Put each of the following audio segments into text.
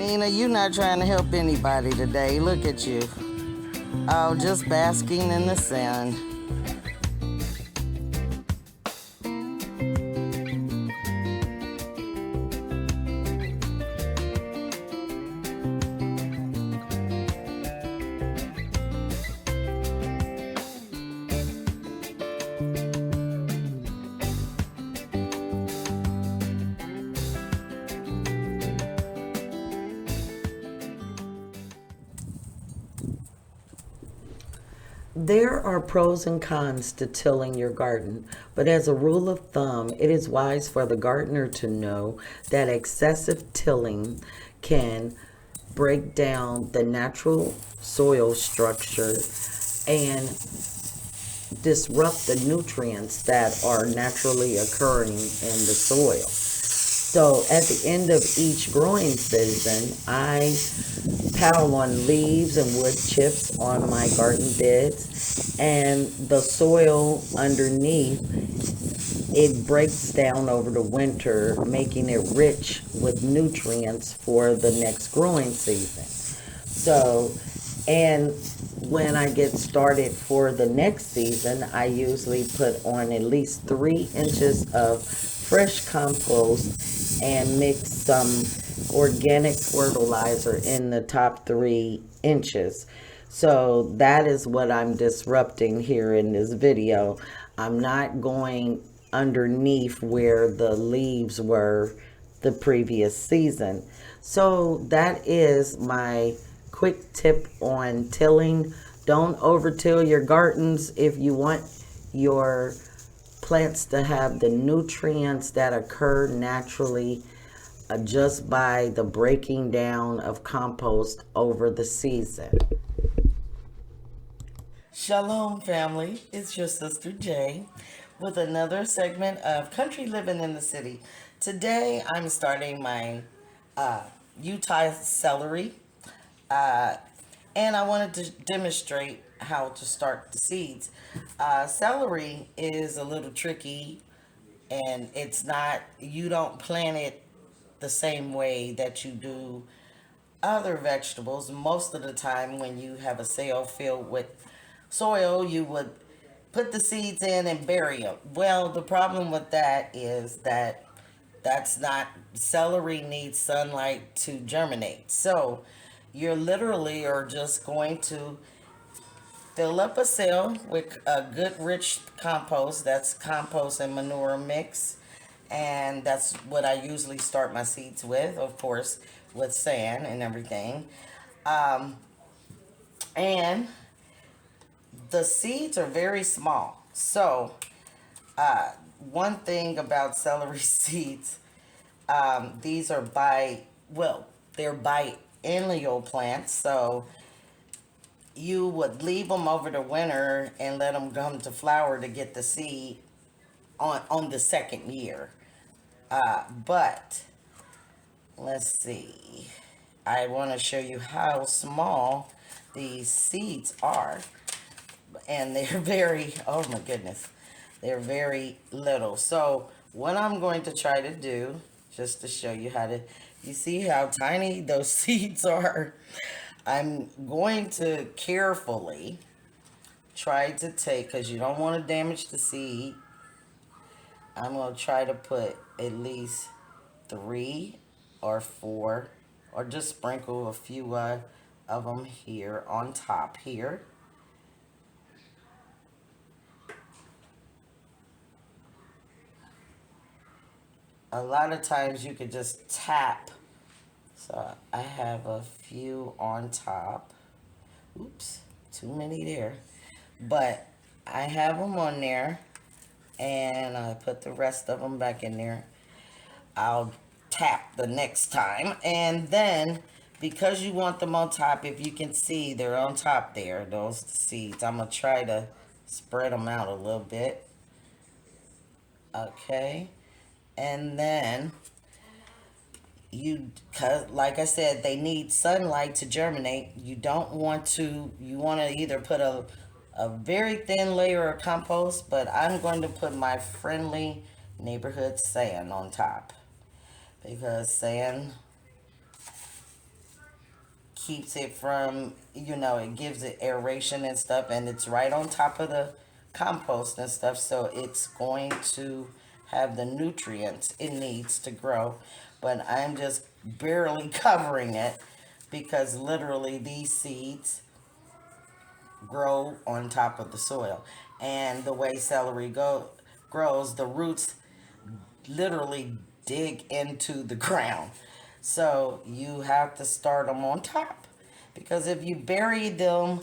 Nina, you not trying to help anybody today. Look at you. Oh, just basking in the sun. There are pros and cons to tilling your garden, but as a rule of thumb, it is wise for the gardener to know that excessive tilling can break down the natural soil structure and disrupt the nutrients that are naturally occurring in the soil. So at the end of each growing season, I pile on leaves and wood chips on my garden beds, and the soil underneath, it breaks down over the winter, making it rich with nutrients for the next growing season. So, and when I get started for the next season, I usually put on at least 3 inches of fresh compost and mix some organic fertilizer in the top 3 inches. So that is what I'm disrupting here in this video. I'm not going underneath where the leaves were the previous season. So that is my quick tip on tilling. Don't overtill your gardens if you want your plants to have the nutrients that occur naturally just by the breaking down of compost over the season. Shalom, family. It's your sister Jay with another segment of Country Living in the City. Today, I'm starting my Utah celery, uh, and I wanted to demonstrate how to start the seeds. Celery is a little tricky, and it's not, you don't plant it the same way that you do other vegetables. Most of the time, when you have a cell filled with soil, you would put the seeds in and bury them. Well, the problem with that is that that's not, celery needs sunlight to germinate. So you're literally are just going to fill up a cell with a good rich compost. That's compost and manure mix. And that's what I usually start my seeds with, of course, with sand and everything. Um, and the seeds are very small. So, one thing about celery seeds, these are they're biennial plants. So, you would leave them over the winter and let them come to flower to get the seed on the second year. But let's see. I want to show you how small these seeds are. And they're very, oh my goodness, they're very little. So what I'm going to try to do, just to show you how to, you see how tiny those seeds are? I'm going to carefully try to take, because you don't want to damage the seed, I'm going to try to put at least 3 or 4, or just sprinkle a few of them here on top here. A lot of times you could just tap. So I have a few on top. Oops, too many there. But I have them on there, and I put the rest of them back in there. I'll tap the next time. And then, because you want them on top, if you can see, they're on top there, those seeds. I'm going to try to spread them out a little bit. Okay. And then, cause like I said, they need sunlight to germinate. You don't want to, you want to either put a very thin layer of compost, but I'm going to put my friendly neighborhood sand on top, because sand keeps it from, it gives it aeration and stuff, and it's right on top of the compost and stuff, so it's going to have the nutrients it needs to grow. But I'm just barely covering it because literally these seeds grow on top of the soil. And the way celery grows, the roots literally dig into the ground. So you have to start them on top because if you bury them,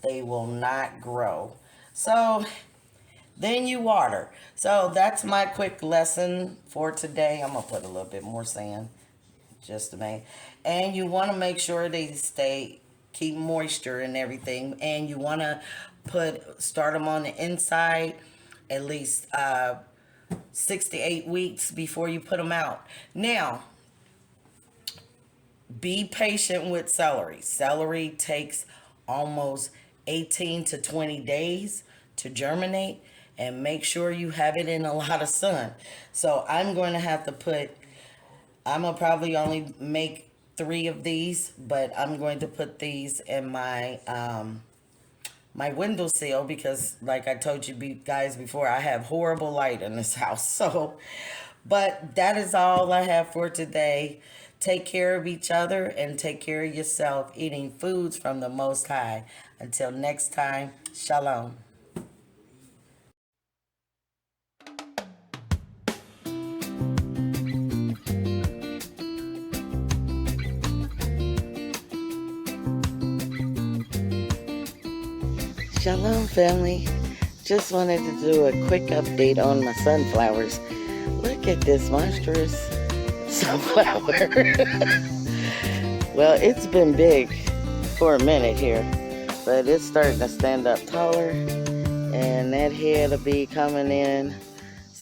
they will not grow. So then you water. So that's my quick lesson for today. I'm going to put a little bit more sand just to make. And you want to make sure they keep moisture and everything. And you want to start them on the inside at least 6 to 8 weeks before you put them out. Now, be patient with celery. Celery takes almost 18 to 20 days to germinate, and make sure you have it in a lot of sun. So I'm going to have to I'm going to probably only make 3 of these, but I'm going to put these in my my windowsill because, like I told you guys before, I have horrible light in this house. So, but that is all I have for today. Take care of each other and take care of yourself, eating foods from the Most High. Until next time, shalom. Shalom, family. Just wanted to do a quick update on my sunflowers. Look at this monstrous sunflower. Well, it's been big for a minute here, but it's starting to stand up taller, and that head will be coming in